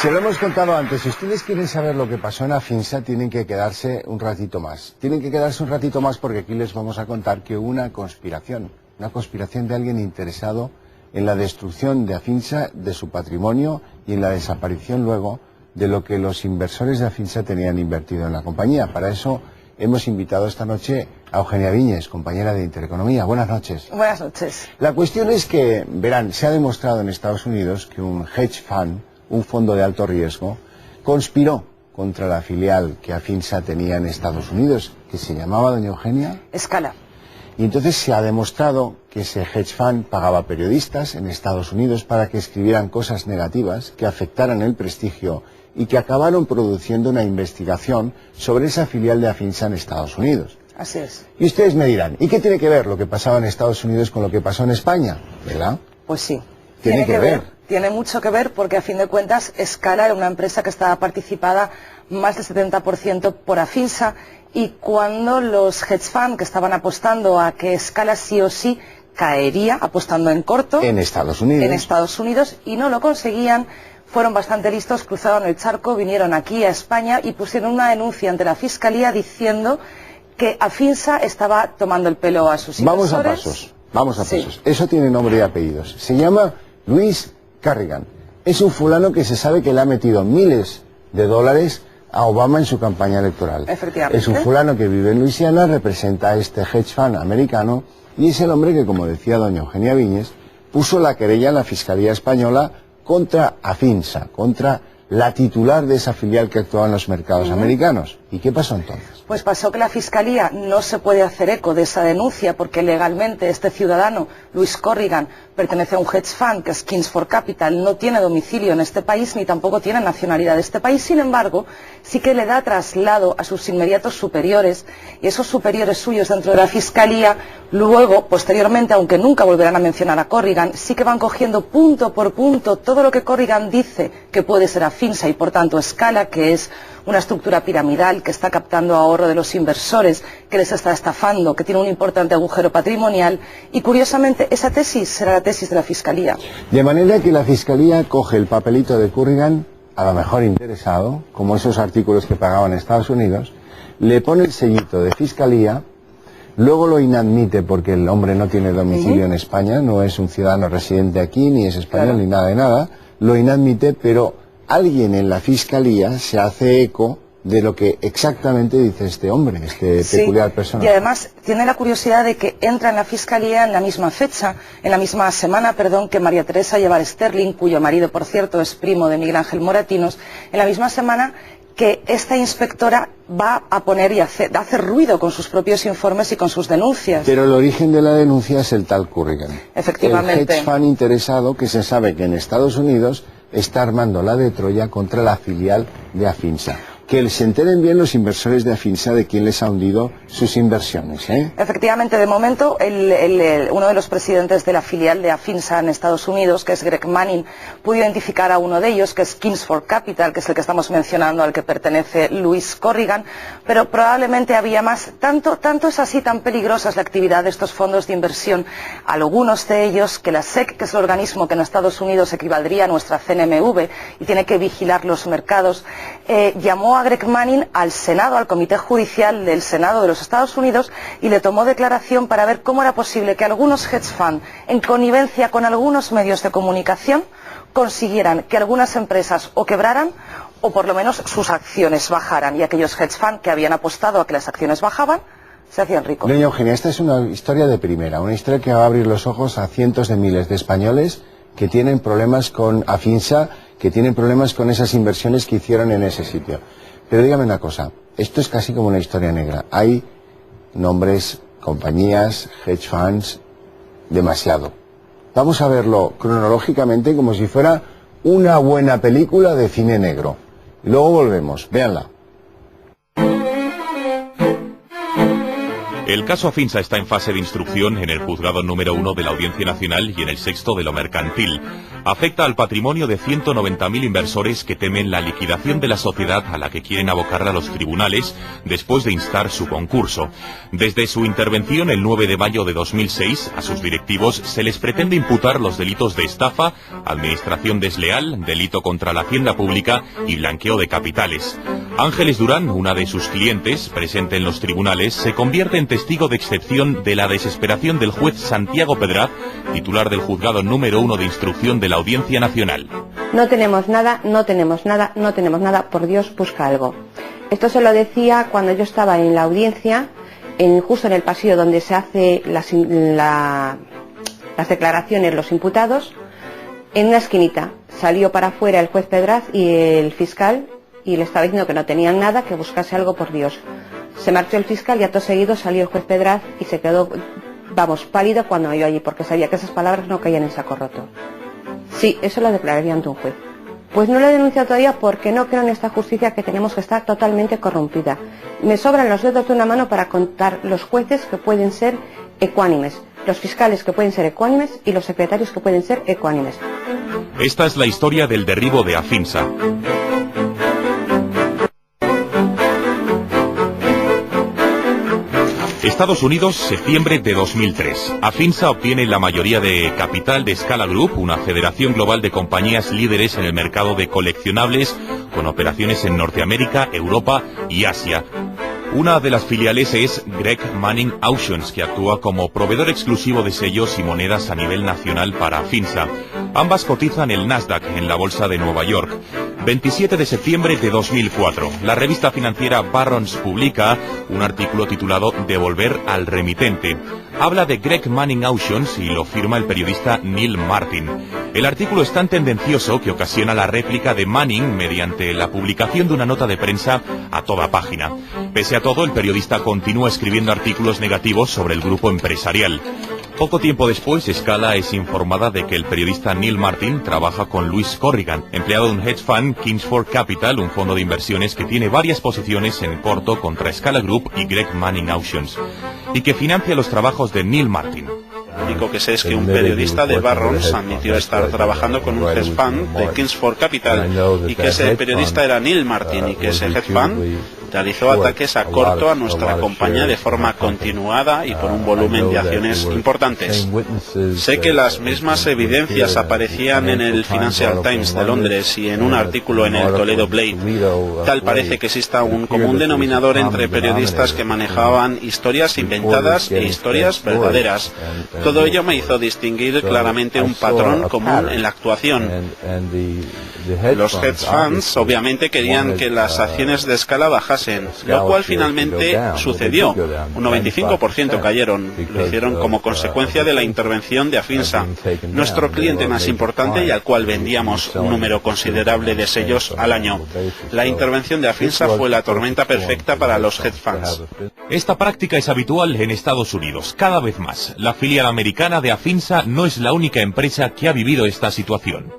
Se lo hemos contado antes. Si ustedes quieren saber lo que pasó en Afinsa, tienen que quedarse un ratito más. Tienen que quedarse un ratito más porque aquí les vamos a contar que hubo una conspiración de alguien interesado en la destrucción de Afinsa, de su patrimonio y en la desaparición luego de lo que los inversores de Afinsa tenían invertido en la compañía. Para eso hemos invitado esta noche a Eugenia Viñes, compañera de Intereconomía. Buenas noches. Buenas noches. La cuestión es que, verán, se ha demostrado en Estados Unidos que un hedge fund, un fondo de alto riesgo, conspiró contra la filial que Afinsa tenía en Estados Unidos, que se llamaba, doña Eugenia, Scala. Y entonces se ha demostrado que ese hedge fund pagaba periodistas en Estados Unidos para que escribieran cosas negativas, que afectaran el prestigio y que acabaron produciendo una investigación sobre esa filial de Afinsa en Estados Unidos. Así es. Y ustedes me dirán, ¿y qué tiene que ver lo que pasaba en Estados Unidos con lo que pasó en España? ¿Verdad? Pues sí. Tiene que ver. Tiene mucho que ver porque, a fin de cuentas, Scala era una empresa que estaba participada más del 70% por Afinsa, y cuando los hedge funds que estaban apostando a que Scala sí o sí caería, apostando en corto, en Estados Unidos, y no lo conseguían, fueron bastante listos, cruzaron el charco, vinieron aquí a España y pusieron una denuncia ante la Fiscalía diciendo que Afinsa estaba tomando el pelo a sus inversores. Vamos a pasos. Eso tiene nombre y apellidos. Se llama Luis Carrigan. Es un fulano que se sabe que le ha metido miles de dólares a Obama en su campaña electoral. Efectivamente. Es un fulano que vive en Luisiana, representa a este hedge fund americano y es el hombre que, como decía doña Eugenia Viñes, puso la querella en la Fiscalía Española contra Afinsa, contra la titular de esa filial que actuaba en los mercados americanos. ¿Y qué pasó entonces? Pues pasó que la Fiscalía no se puede hacer eco de esa denuncia porque legalmente este ciudadano, Luis Corrigan, pertenece a un hedge fund que es Kingsford Capital, no tiene domicilio en este país ni tampoco tiene nacionalidad de este país. Sin embargo, sí que le da traslado a sus inmediatos superiores, y esos superiores suyos dentro de la Fiscalía, luego, posteriormente, aunque nunca volverán a mencionar a Corrigan, sí que van cogiendo punto por punto todo lo que Corrigan dice que puede ser Afinsa y por tanto Scala, que es una estructura piramidal que está captando ahorro de los inversores, que les está estafando, que tiene un importante agujero patrimonial, y curiosamente esa tesis será la tesis de la Fiscalía. De manera que la Fiscalía coge el papelito de Corrigan, a lo mejor interesado, como esos artículos que pagaban en Estados Unidos, le pone el sellito de Fiscalía, luego lo inadmite porque el hombre no tiene domicilio en España, no es un ciudadano residente aquí, ni es español, ni nada de nada, lo inadmite, pero alguien en la Fiscalía se hace eco de lo que exactamente dice este hombre, este peculiar personaje. Y además tiene la curiosidad de que entra en la Fiscalía en la misma fecha, en la misma semana, que María Teresa Llevar Sterling, cuyo marido, por cierto, es primo de Miguel Ángel Moratinos, en la misma semana que esta inspectora va a poner y hacer ruido con sus propios informes y con sus denuncias. Pero el origen de la denuncia es el tal Corrigan. Efectivamente. El hedge fund interesado que se sabe que en Estados Unidos está armando la de Troya contra la filial de Afinsa. Que se enteren bien los inversores de Afinsa de quién les ha hundido sus inversiones, ¿eh? Efectivamente, de momento, uno de los presidentes de la filial de Afinsa en Estados Unidos, que es Greg Manning, pudo identificar a uno de ellos, que es Kingsford Capital, que es el que estamos mencionando, al que pertenece Luis Corrigan, pero probablemente había más. Tanto es así, tan peligrosa es la actividad de estos fondos de inversión, algunos de ellos, que la SEC, que es el organismo que en Estados Unidos equivaldría a nuestra CNMV y tiene que vigilar los mercados, llamó a Greg Manning al Senado, al Comité Judicial del Senado de los Estados Unidos, y le tomó declaración para ver cómo era posible que algunos hedge funds, en connivencia con algunos medios de comunicación, consiguieran que algunas empresas o quebraran o por lo menos sus acciones bajaran, y aquellos hedge funds que habían apostado a que las acciones bajaban se hacían ricos. Doña Eugenia, esta es una historia de primera, una historia que va a abrir los ojos a cientos de miles de españoles que tienen problemas con Afinsa, que tienen problemas con esas inversiones que hicieron en ese sitio. Pero dígame una cosa, esto es casi como una historia negra. Hay nombres, compañías, hedge funds, demasiado. Vamos a verlo cronológicamente como si fuera una buena película de cine negro. Y luego volvemos, véanla. El caso Afinsa está en fase de instrucción en el juzgado número 1 de la Audiencia Nacional y en el 6º de lo mercantil. Afecta al patrimonio de 190.000 inversores que temen la liquidación de la sociedad a la que quieren abocarla los tribunales después de instar su concurso. Desde su intervención el 9 de mayo de 2006, a sus directivos se les pretende imputar los delitos de estafa, administración desleal, delito contra la hacienda pública y blanqueo de capitales. Ángeles Durán, una de sus clientes, presente en los tribunales, se convierte en testigo de excepción de la desesperación del juez Santiago Pedraz, titular del juzgado número 1 de instrucción de la Audiencia Nacional. No tenemos nada, no tenemos nada, no tenemos nada, por Dios, busca algo. Esto se lo decía cuando yo estaba en la audiencia, justo en el pasillo donde se hace las declaraciones los imputados, en una esquinita. Salió para afuera el juez Pedraz y el fiscal y le estaba diciendo que no tenían nada, que buscase algo, por Dios. Se marchó el fiscal y acto seguido salió el juez Pedraz y se quedó, vamos, pálido cuando me vio allí, porque sabía que esas palabras no caían en saco roto. Sí, eso lo declararía ante un juez. Pues no lo he denunciado todavía porque no creo en esta justicia que tenemos, que está totalmente corrompida. Me sobran los dedos de una mano para contar los jueces que pueden ser ecuánimes, los fiscales que pueden ser ecuánimes y los secretarios que pueden ser ecuánimes. Esta es la historia del derribo de Afinsa. Estados Unidos, septiembre de 2003. Afinsa obtiene la mayoría de capital de Scala Group, una federación global de compañías líderes en el mercado de coleccionables, con operaciones en Norteamérica, Europa y Asia. Una de las filiales es Greg Manning Auctions, que actúa como proveedor exclusivo de sellos y monedas a nivel nacional para Afinsa. Ambas cotizan el Nasdaq en la bolsa de Nueva York. 27 de septiembre de 2004. La revista financiera Barron's publica un artículo titulado Devolver al remitente. Habla de Greg Manning Auctions y lo firma el periodista Neil Martin. El artículo es tan tendencioso que ocasiona la réplica de Manning mediante la publicación de una nota de prensa a toda página. Pese a todo, el periodista continúa escribiendo artículos negativos sobre el grupo empresarial. Poco tiempo después, Scala es informada de que el periodista Neil Martin trabaja con Louis Corrigan, empleado de un hedge fund, Kingsford Capital, un fondo de inversiones que tiene varias posiciones en corto contra Scala Group y Greg Manning Auctions, y que financia los trabajos de Neil Martin. Lo único que sé es que un periodista de Barron's admitió estar trabajando con un hedge fund de Kingsford Capital y que ese periodista era Neil Martin y que ese hedge fund realizó ataques a corto a nuestra compañía de forma continuada y por un volumen de acciones importantes. Sé que las mismas evidencias aparecían en el Financial Times de Londres y en un artículo en el Toledo Blade. Tal parece que exista un común denominador entre periodistas que manejaban historias inventadas e historias verdaderas. Todo ello me hizo distinguir claramente un patrón común en la actuación. Los hedge funds obviamente querían que las acciones de Scala bajasen, lo cual finalmente sucedió. Un 95% cayeron. Lo hicieron como consecuencia de la intervención de Afinsa, nuestro cliente más importante y al cual vendíamos un número considerable de sellos al año. La intervención de Afinsa fue la tormenta perfecta para los hedge funds. Esta práctica es habitual en Estados Unidos, cada vez más. La filial americana de Afinsa no es la única empresa que ha vivido esta situación.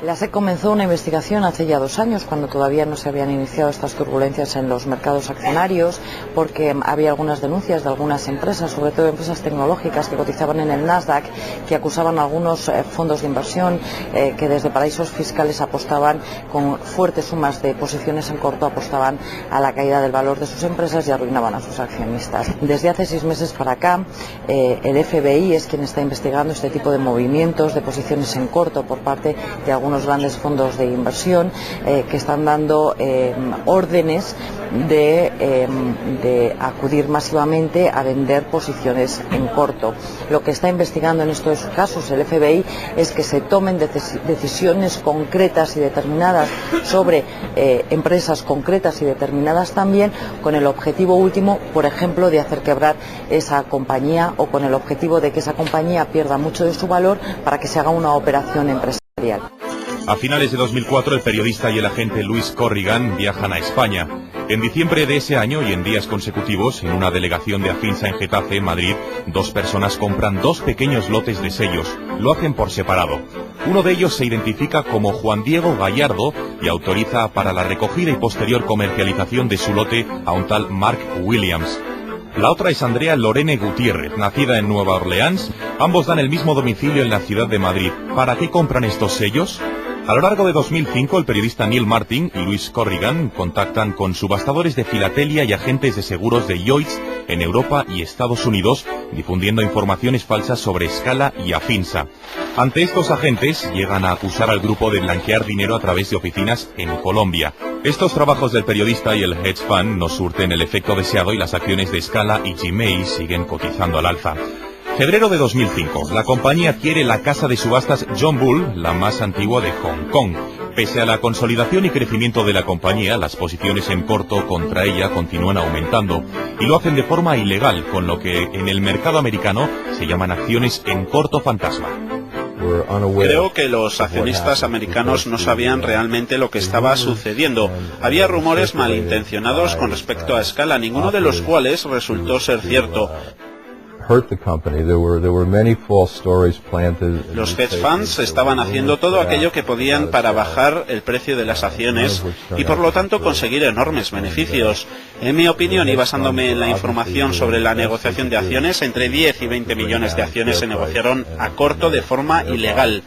La SEC comenzó una investigación hace ya 2 años, cuando todavía no se habían iniciado estas turbulencias en los mercados accionarios, porque había algunas denuncias de algunas empresas, sobre todo empresas tecnológicas que cotizaban en el Nasdaq, que acusaban a algunos fondos de inversión que desde paraísos fiscales apostaban con fuertes sumas de posiciones en corto, apostaban a la caída del valor de sus empresas y arruinaban a sus accionistas. Desde hace 6 meses para acá, el FBI es quien está investigando este tipo de movimientos de posiciones en corto por parte de algunos grandes fondos de inversión que están dando órdenes de acudir masivamente a vender posiciones en corto. Lo que está investigando en estos casos el FBI es que se tomen decisiones concretas y determinadas sobre empresas concretas y determinadas también, con el objetivo último, por ejemplo, de hacer quebrar esa compañía o con el objetivo de que esa compañía pierda mucho de su valor para que se haga una operación empresarial. A finales de 2004, el periodista y el agente Louis Corrigan viajan a España. En diciembre de ese año y en días consecutivos, en una delegación de Afinsa en Getafe, Madrid, 2 personas compran 2 pequeños lotes de sellos. Lo hacen por separado. Uno de ellos se identifica como Juan Diego Gallardo y autoriza para la recogida y posterior comercialización de su lote a un tal Mark Williams. La otra es Andrea Lorene Gutiérrez, nacida en Nueva Orleans. Ambos dan el mismo domicilio en la ciudad de Madrid. ¿Para qué compran estos sellos? A lo largo de 2005, el periodista Neil Martin y Luis Corrigan contactan con subastadores de filatelia y agentes de seguros de Lloyds en Europa y Estados Unidos, difundiendo informaciones falsas sobre Scala y Afinsa. Ante estos agentes, llegan a acusar al grupo de blanquear dinero a través de oficinas en Colombia. Estos trabajos del periodista y el hedge fund no surten el efecto deseado y las acciones de Scala y Gmail siguen cotizando al alza. Febrero de 2005, la compañía adquiere la casa de subastas John Bull, la más antigua de Hong Kong. Pese a la consolidación y crecimiento de la compañía, las posiciones en corto contra ella continúan aumentando y lo hacen de forma ilegal, con lo que en el mercado americano se llaman acciones en corto fantasma. Creo que los accionistas americanos no sabían realmente lo que estaba sucediendo. Había rumores malintencionados con respecto a Scala, ninguno de los cuales resultó ser cierto. Los hedge funds estaban haciendo todo aquello que podían para bajar el precio de las acciones y por lo tanto conseguir enormes beneficios. En mi opinión, y basándome en la información sobre la negociación de acciones, entre 10 y 20 millones de acciones se negociaron a corto de forma ilegal.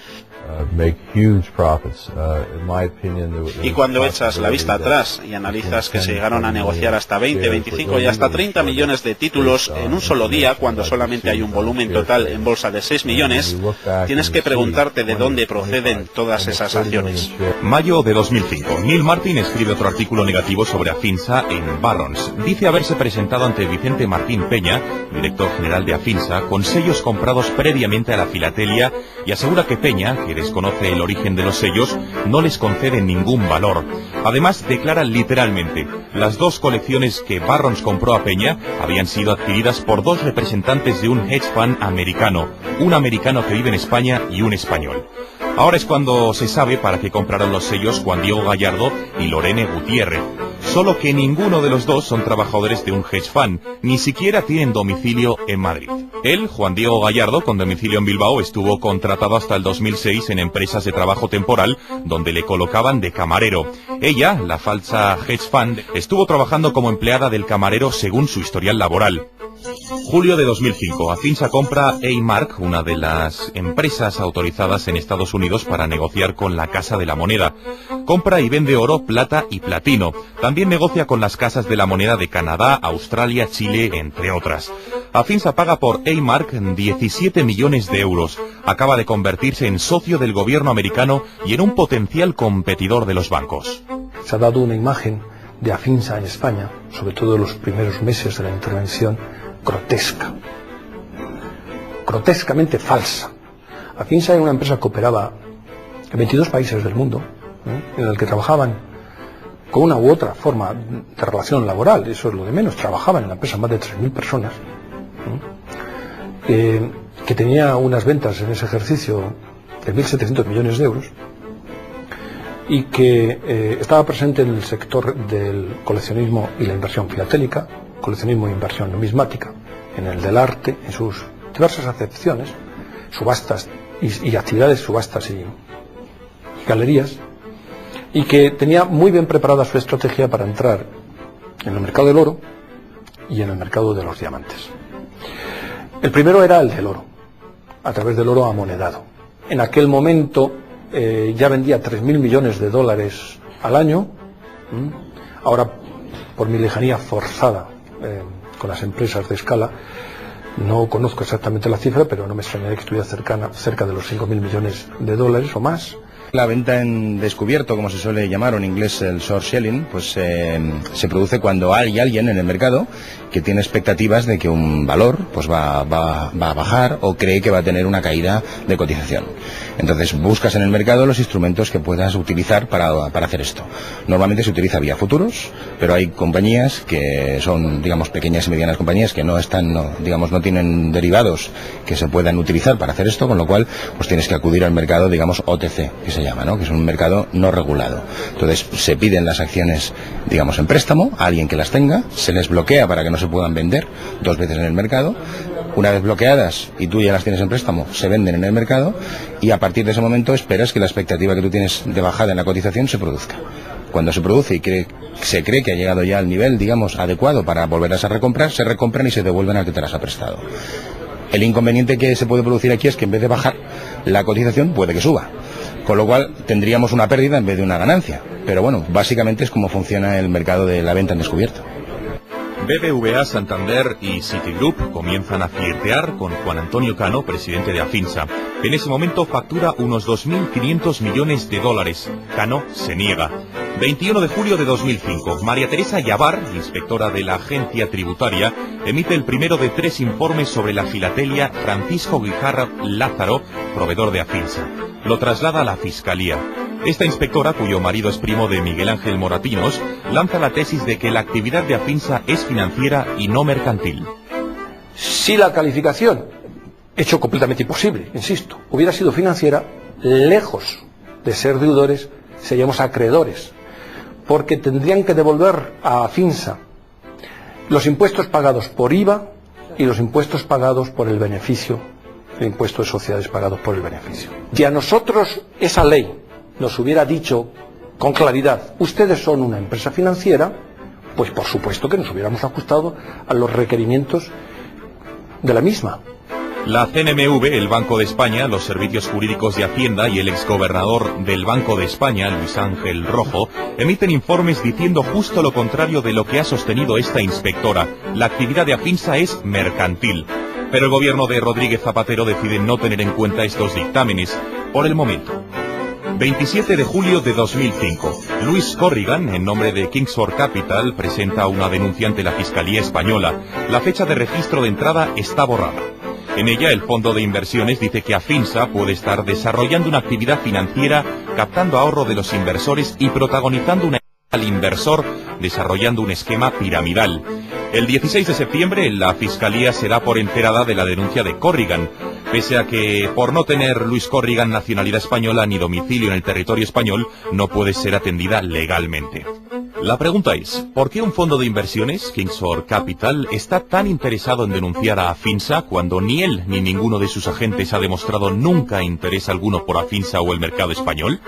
Y cuando echas la vista atrás y analizas que se llegaron a negociar hasta 20, 25 y hasta 30 millones de títulos en un solo día, cuando solamente hay un volumen total en bolsa de 6 millones, tienes que preguntarte de dónde proceden todas esas acciones. Mayo de 2005. Neil Martin escribe otro artículo negativo sobre Afinsa en Barron's. Dice haberse presentado ante Vicente Martín Peña, director general de Afinsa, con sellos comprados previamente a la filatelia y asegura que Peña, que desconoce el origen de los sellos, no les concede ningún valor. Además, declara literalmente: las dos colecciones que Barron's compró a Peña habían sido adquiridas por dos representantes de un hedge fund americano, un americano que vive en España y un español. Ahora es cuando se sabe para qué compraron los sellos Juan Diego Gallardo y Lorene Gutiérrez. Solo que ninguno de los dos son trabajadores de un hedge fund, ni siquiera tienen domicilio en Madrid. Él, Juan Diego Gallardo, con domicilio en Bilbao, estuvo contratado hasta el 2006 en empresas de trabajo temporal, donde le colocaban de camarero. Ella, la falsa hedge fund, estuvo trabajando como empleada del camarero según su historial laboral. Julio de 2005, Afinsa compra A-Mark, una de las empresas autorizadas en Estados Unidos para negociar con la Casa de la Moneda. Compra y vende oro, plata y platino. También negocia con las casas de la moneda de Canadá, Australia, Chile, entre otras. Afinsa paga por A-Mark 17 millones de euros. Acaba de convertirse en socio del gobierno americano y en un potencial competidor de los bancos. Se ha dado una imagen de Afinsa en España, sobre todo en los primeros meses de la intervención, grotesca, grotescamente falsa. Afinsa era una empresa que operaba en 22 países del mundo, en el que trabajaban con una u otra forma de relación laboral, eso es lo de menos. Trabajaban en la empresa más de 3.000 personas, que tenía unas ventas en ese ejercicio de 1.700 millones de euros y que estaba presente en el sector del coleccionismo y la inversión filatélica, coleccionismo e inversión numismática, en el del arte, en sus diversas acepciones, subastas y actividades, subastas y galerías, y que tenía muy bien preparada su estrategia para entrar en el mercado del oro y en el mercado de los diamantes. El primero era el del oro, a través del oro amonedado. En aquel momento ya vendía 3.000 millones de dólares al año. Ahora, por mi lejanía forzada con las empresas de Scala, no conozco exactamente la cifra, pero no me extrañaría que estuviera cerca de los 5.000 millones de dólares o más. La venta en descubierto, como se suele llamar, o en inglés el short selling, pues se produce cuando hay alguien en el mercado que tiene expectativas de que un valor pues va a bajar o cree que va a tener una caída de cotización. Entonces buscas en el mercado los instrumentos que puedas utilizar para hacer esto. Normalmente se utiliza vía futuros, pero hay compañías que son, digamos, pequeñas y medianas compañías que no tienen derivados que se puedan utilizar para hacer esto, con lo cual pues tienes que acudir al mercado, digamos, OTC, que se llama, ¿no? Que es un mercado no regulado. Entonces se piden las acciones, digamos, en préstamo a alguien que las tenga, se les bloquea para que no se puedan vender 2 veces en el mercado. Una vez bloqueadas y tú ya las tienes en préstamo, se venden en el mercado y a partir de ese momento esperas que la expectativa que tú tienes de bajada en la cotización se produzca. Cuando se produce y se cree que ha llegado ya al nivel, digamos, adecuado para volverlas a recomprar, se recompran y se devuelven al que te las ha prestado. El inconveniente que se puede producir aquí es que en vez de bajar la cotización puede que suba, con lo cual tendríamos una pérdida en vez de una ganancia. Pero bueno, básicamente es como funciona el mercado de la venta en descubierto. BBVA, Santander y Citigroup comienzan a flirtear con Juan Antonio Cano, presidente de Afinsa. En ese momento factura unos 2.500 millones de dólares. Cano se niega. 21 de julio de 2005, María Teresa Yavar, inspectora de la agencia tributaria, emite el primero de 3 informes sobre la filatelia Francisco Guijarro Lázaro, proveedor de Afinsa. Lo traslada a la Fiscalía. Esta inspectora, cuyo marido es primo de Miguel Ángel Moratinos, lanza la tesis de que la actividad de Afinsa es financiera y no mercantil. Si la calificación, hecho completamente imposible, insisto, hubiera sido financiera, lejos de ser deudores, seríamos acreedores, porque tendrían que devolver a Afinsa los impuestos pagados por IVA y los impuestos pagados por el beneficio, el impuesto de sociedades pagados por el beneficio. Si a nosotros esa ley nos hubiera dicho con claridad, ustedes son una empresa financiera, pues por supuesto que nos hubiéramos ajustado a los requerimientos de la misma. La CNMV, el Banco de España, los servicios jurídicos de Hacienda y el exgobernador del Banco de España, Luis Ángel Rojo, emiten informes diciendo justo lo contrario de lo que ha sostenido esta inspectora. La actividad de Afinsa es mercantil. Pero el gobierno de Rodríguez Zapatero decide no tener en cuenta estos dictámenes por el momento. 27 de julio de 2005. Luis Corrigan, en nombre de Kingsford Capital, presenta una denuncia ante la Fiscalía Española. La fecha de registro de entrada está borrada. En ella, el fondo de inversiones dice que Afinsa puede estar desarrollando una actividad financiera, captando ahorro de los inversores y protagonizando una al inversor, desarrollando un esquema piramidal. El 16 de septiembre, la Fiscalía se da por enterada de la denuncia de Corrigan, pese a que, por no tener Luis Corrigan nacionalidad española ni domicilio en el territorio español, no puede ser atendida legalmente. La pregunta es, ¿por qué un fondo de inversiones, Kingsford Capital, está tan interesado en denunciar a Afinsa cuando ni él ni ninguno de sus agentes ha demostrado nunca interés alguno por Afinsa o el mercado español?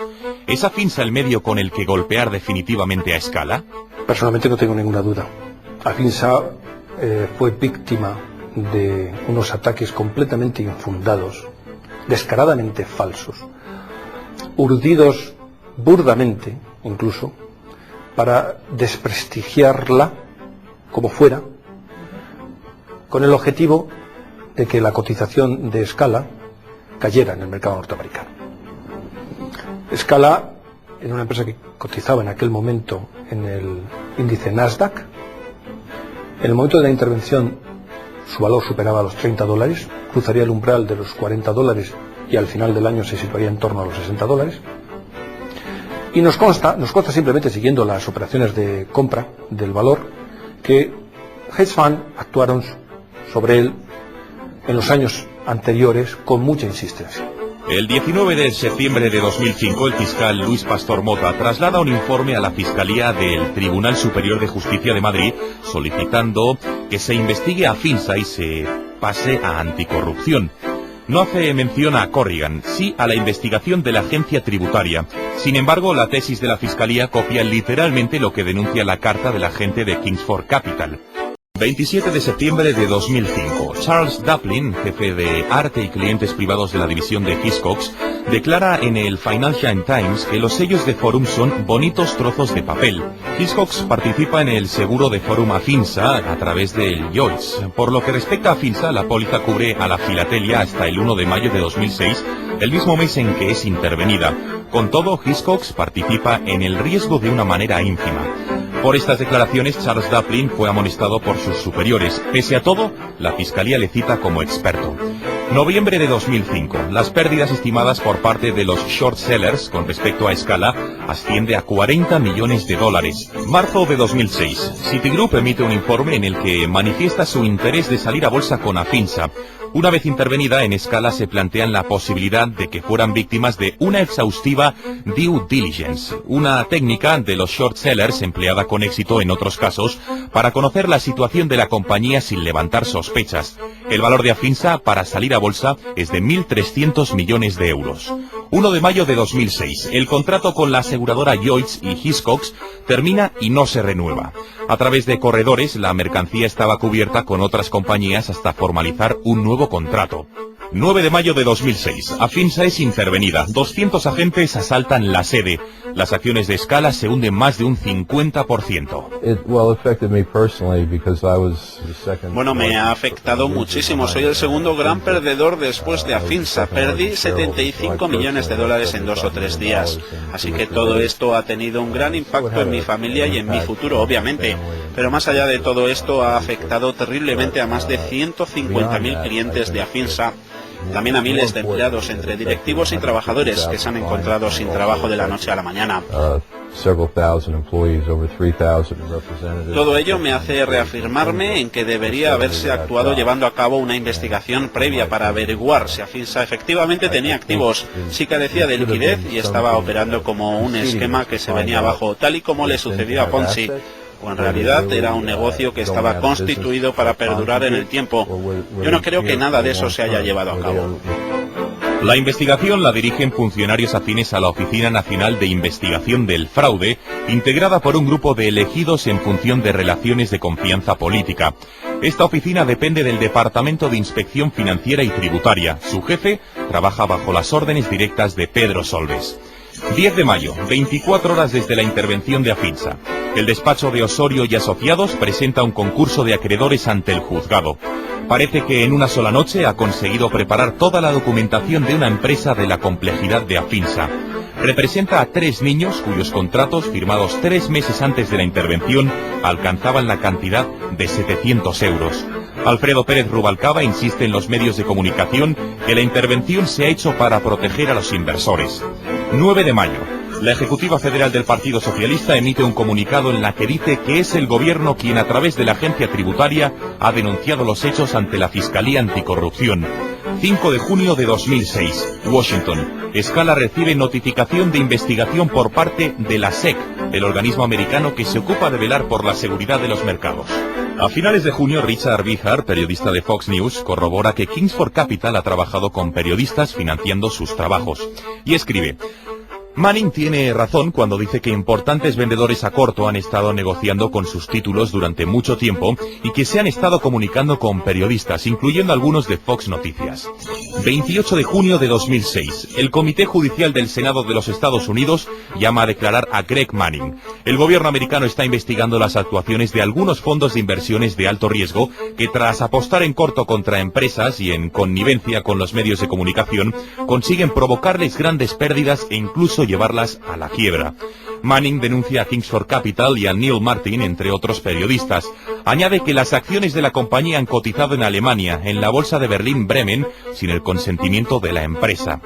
¿Es Afinsa el medio con el que golpear definitivamente a escala? Personalmente no tengo ninguna duda. Afinsa fue víctima de unos ataques completamente infundados, descaradamente falsos, urdidos burdamente, incluso, para desprestigiarla como fuera, con el objetivo de que la cotización de Scala cayera en el mercado norteamericano. Scala era una empresa que cotizaba en aquel momento en el índice Nasdaq. En el momento de la intervención su valor superaba los $30, cruzaría el umbral de los $40 y al final del año se situaría en torno a los $60. Y nos consta simplemente siguiendo las operaciones de compra del valor que hedge fund actuaron sobre él en los años anteriores con mucha insistencia. El 19 de septiembre de 2005, el fiscal Luis Pastor Mota traslada un informe a la Fiscalía del Tribunal Superior de Justicia de Madrid solicitando que se investigue a Afinsa y se pase a anticorrupción. No hace mención a Corrigan, sí a la investigación de la agencia tributaria. Sin embargo, la tesis de la Fiscalía copia literalmente lo que denuncia la carta del agente de Kingsford Capital. 27 de septiembre de 2005. Charles Duplin, jefe de arte y clientes privados de la división de Hiscox, declara en el Financial Times que los sellos de Forum son bonitos trozos de papel. Hiscox participa en el seguro de Forum Afinsa a través del Lloyds. Por lo que respecta a Afinsa, la póliza cubre a la filatelia hasta el 1 de mayo de 2006, el mismo mes en que es intervenida. Con todo, Hiscox participa en el riesgo de una manera ínfima. Por estas declaraciones, Charles Duplin fue amonestado por sus superiores. Pese a todo, la Fiscalía le cita como experto. Noviembre de 2005. Las pérdidas estimadas por parte de los short sellers con respecto a Scala asciende a $40 millones. Marzo de 2006. Citigroup emite un informe en el que manifiesta su interés de salir a bolsa con Afinsa. Una vez intervenida en Scala se plantean la posibilidad de que fueran víctimas de una exhaustiva due diligence, una técnica de los short sellers empleada con éxito en otros casos para conocer la situación de la compañía sin levantar sospechas. El valor de Afinsa para salir a bolsa es de 1.300 millones de euros. 1 de mayo de 2006, el contrato con la aseguradora Lloyds y Hiscox termina y no se renueva. A través de corredores, la mercancía estaba cubierta con otras compañías hasta formalizar un nuevo contrato. 9 de mayo de 2006, Afinsa es intervenida. 200 agentes asaltan la sede. Las acciones de Scala se hunden más de un 50%. Bueno, me ha afectado muchísimo. Soy el segundo gran perdedor después de Afinsa. Perdí 75 millones de dólares en 2 o 3 días. Así que todo esto ha tenido un gran impacto en mi familia y en mi futuro, obviamente. Pero más allá de todo esto, ha afectado terriblemente a más de 150.000 clientes de Afinsa. También a miles de empleados, entre directivos y trabajadores, que se han encontrado sin trabajo de la noche a la mañana. Todo ello me hace reafirmarme en que debería haberse actuado llevando a cabo una investigación previa para averiguar si Afinsa efectivamente tenía activos, si carecía de liquidez y estaba operando como un esquema que se venía abajo, tal y como le sucedió a Ponzi. O en realidad era un negocio que estaba constituido para perdurar en el tiempo. Yo no creo que nada de eso se haya llevado a cabo. La investigación la dirigen funcionarios afines a la Oficina Nacional de Investigación del Fraude, integrada por un grupo de elegidos en función de relaciones de confianza política. Esta oficina depende del Departamento de Inspección Financiera y Tributaria. Su jefe trabaja bajo las órdenes directas de Pedro Solbes. 10 de mayo, 24 horas desde la intervención de Afinsa. El despacho de Osorio y Asociados presenta un concurso de acreedores ante el juzgado. Parece que en una sola noche ha conseguido preparar toda la documentación de una empresa de la complejidad de Afinsa. Representa a 3 niños cuyos contratos, firmados 3 meses antes de la intervención, alcanzaban la cantidad de 700 euros. Alfredo Pérez Rubalcaba insiste en los medios de comunicación que la intervención se ha hecho para proteger a los inversores. 9 de mayo. La Ejecutiva Federal del Partido Socialista emite un comunicado en la que dice que es el gobierno quien a través de la agencia tributaria ha denunciado los hechos ante la Fiscalía Anticorrupción. 5 de junio de 2006, Washington. Scala recibe notificación de investigación por parte de la SEC, el organismo americano que se ocupa de velar por la seguridad de los mercados. A finales de junio, Richard Behar, periodista de Fox News, corrobora que Kingsford Capital ha trabajado con periodistas financiando sus trabajos. Y escribe: Manning tiene razón cuando dice que importantes vendedores a corto han estado negociando con sus títulos durante mucho tiempo y que se han estado comunicando con periodistas, incluyendo algunos de Fox Noticias. 28 de junio de 2006. El Comité Judicial del Senado de los Estados Unidos llama a declarar a Greg Manning. El gobierno americano está investigando las actuaciones de algunos fondos de inversiones de alto riesgo que, tras apostar en corto contra empresas y en connivencia con los medios de comunicación, consiguen provocarles grandes pérdidas e incluso llevarlas a la quiebra. Manning denuncia a Kingsford Capital y a Neil Martin, entre otros periodistas. Añade que las acciones de la compañía han cotizado en Alemania, en la bolsa de Berlín-Bremen, sin el consentimiento de la empresa.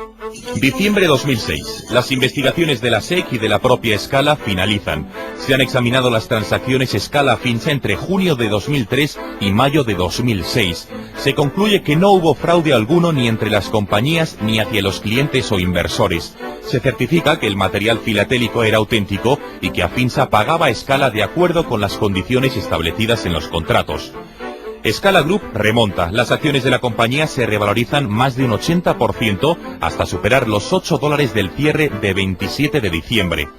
Diciembre 2006. Las investigaciones de la SEC y de la propia Scala finalizan. Se han examinado las transacciones Scala-Afinsa entre junio de 2003 y mayo de 2006. Se concluye que no hubo fraude alguno ni entre las compañías ni hacia los clientes o inversores. Se certifica que el material filatélico era auténtico y que Afinsa pagaba a Scala de acuerdo con las condiciones establecidas en los contratos. Scala Group remonta. Las acciones de la compañía se revalorizan más de un 80% hasta superar los $8 del cierre de 27 de diciembre.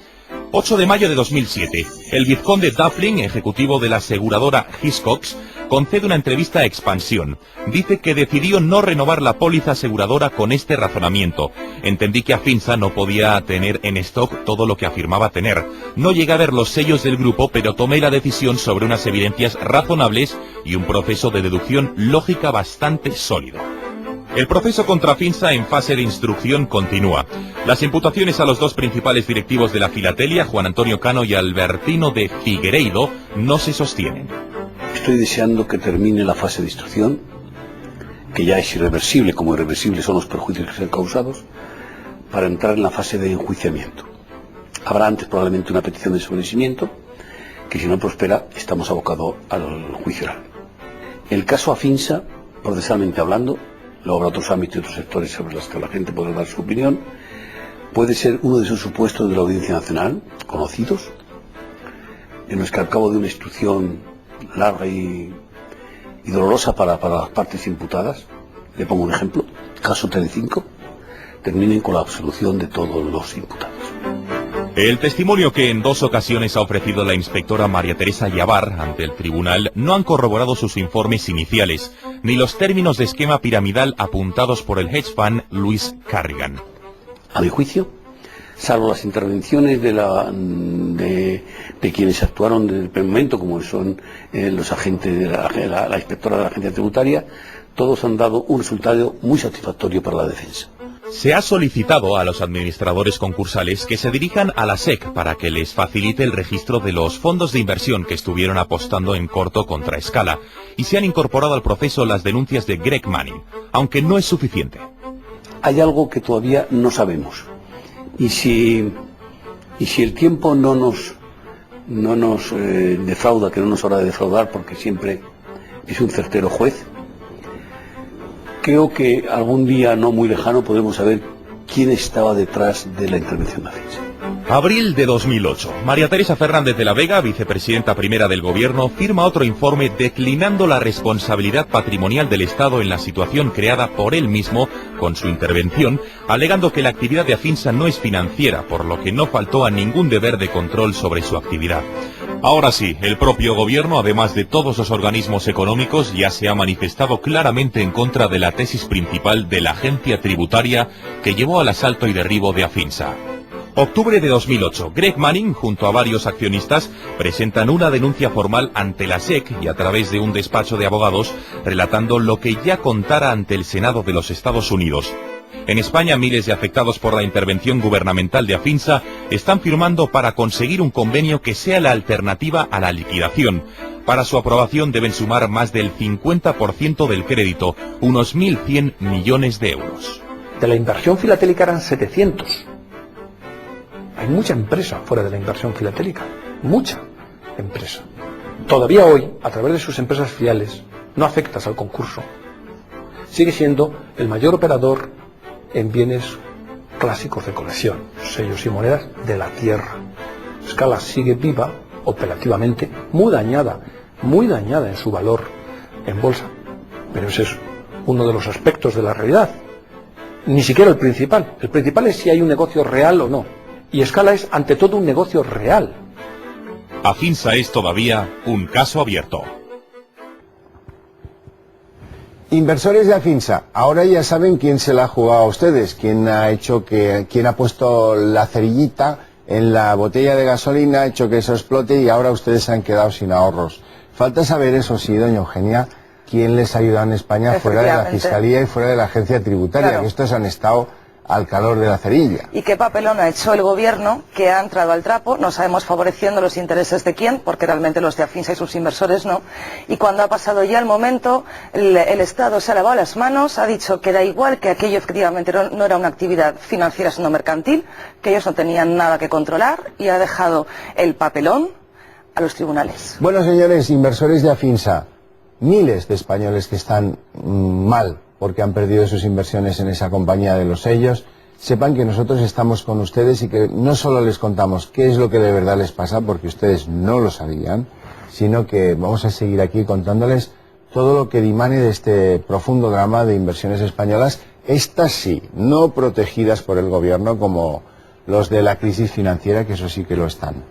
8 de mayo de 2007. El vizconde Duffling, ejecutivo de la aseguradora Hiscox, concede una entrevista a Expansión. Dice que decidió no renovar la póliza aseguradora con este razonamiento. Entendí que Afinsa no podía tener en stock todo lo que afirmaba tener. No llegué a ver los sellos del grupo, pero tomé la decisión sobre unas evidencias razonables y un proceso de deducción lógica bastante sólido. El proceso contra Afinsa en fase de instrucción continúa. Las imputaciones a los 2 principales directivos de la filatelia, Juan Antonio Cano y Albertino de Figueiredo, no se sostienen. Estoy deseando que termine la fase de instrucción, que ya es irreversible, como irreversibles son los perjuicios que se han causado, para entrar en la fase de enjuiciamiento. Habrá antes probablemente una petición de sobreseimiento, que si no prospera, estamos abocados al juicio oral. El caso Afinsa, procesalmente hablando, luego habrá otros ámbitos y otros sectores sobre los que la gente podrá dar su opinión, puede ser uno de esos supuestos de la Audiencia Nacional, conocidos, en los que al cabo de una instrucción larga y y dolorosa para las partes imputadas, le pongo un ejemplo, caso Telecinco, terminen con la absolución de todos los imputados. El testimonio que en 2 ocasiones ha ofrecido la inspectora María Teresa Llavar ante el tribunal no han corroborado sus informes iniciales, ni los términos de esquema piramidal apuntados por el hedge fund Louis Carrigan. A mi juicio, salvo las intervenciones de quienes actuaron desde el primer momento, como son los agentes de la inspectora de la agencia tributaria, todos han dado un resultado muy satisfactorio para la defensa. Se ha solicitado a los administradores concursales que se dirijan a la SEC para que les facilite el registro de los fondos de inversión que estuvieron apostando en corto contra Scala, y se han incorporado al proceso las denuncias de Greg Manning, aunque no es suficiente. Hay algo que todavía no sabemos, y si el tiempo no nos defrauda, que no nos habrá de defraudar porque siempre es un certero juez, creo que algún día no muy lejano podremos saber quién estaba detrás de la intervención de Afinsa. Abril de 2008. María Teresa Fernández de la Vega, vicepresidenta primera del Gobierno, firma otro informe declinando la responsabilidad patrimonial del Estado en la situación creada por él mismo con su intervención, alegando que la actividad de Afinsa no es financiera, por lo que no faltó a ningún deber de control sobre su actividad. Ahora sí, el propio Gobierno, además de todos los organismos económicos, ya se ha manifestado claramente en contra de la tesis principal de la agencia tributaria que llevó al asalto y derribo de Afinsa. Octubre de 2008, Greg Manning, junto a varios accionistas, presentan una denuncia formal ante la SEC y a través de un despacho de abogados, relatando lo que ya contara ante el Senado de los Estados Unidos. En España, miles de afectados por la intervención gubernamental de Afinsa están firmando para conseguir un convenio que sea la alternativa a la liquidación. Para su aprobación deben sumar más del 50% del crédito, unos 1.100 millones de euros. De la inversión filatélica eran 700. Hay mucha empresa fuera de la inversión filatélica, mucha empresa. Todavía hoy, a través de sus empresas filiales, no afectas al concurso. Sigue siendo el mayor operador en bienes clásicos de colección, sellos y monedas de la tierra. Scala sigue viva, operativamente, muy dañada en su valor en bolsa, pero ese es uno de los aspectos de la realidad. Ni siquiera el principal es si hay un negocio real o no. Y Scala es, ante todo, un negocio real. Afinsa es todavía un caso abierto. Inversores de Afinsa, ahora ya saben quién se la ha jugado a ustedes, quién ha puesto la cerillita en la botella de gasolina, ha hecho que eso explote y ahora ustedes se han quedado sin ahorros. Falta saber, eso sí, doña Eugenia, quién les ha ayudado en España fuera de la Fiscalía y fuera de la Agencia Tributaria, claro, que estos han estado al calor de la cerilla. ¿Y qué papelón ha hecho el Gobierno, que ha entrado al trapo? No sabemos favoreciendo los intereses de quién, porque realmente los de Afinsa y sus inversores no. Y cuando ha pasado ya el momento, el Estado se ha lavado las manos, ha dicho que da igual, que aquello efectivamente no era una actividad financiera sino mercantil, que ellos no tenían nada que controlar, y ha dejado el papelón a los tribunales. Bueno, señores, inversores de Afinsa, miles de españoles que están mal porque han perdido sus inversiones en esa compañía de los sellos, sepan que nosotros estamos con ustedes y que no solo les contamos qué es lo que de verdad les pasa, porque ustedes no lo sabían, sino que vamos a seguir aquí contándoles todo lo que dimane de este profundo drama de inversiones españolas, estas sí, no protegidas por el Gobierno como los de la crisis financiera, que eso sí que lo están.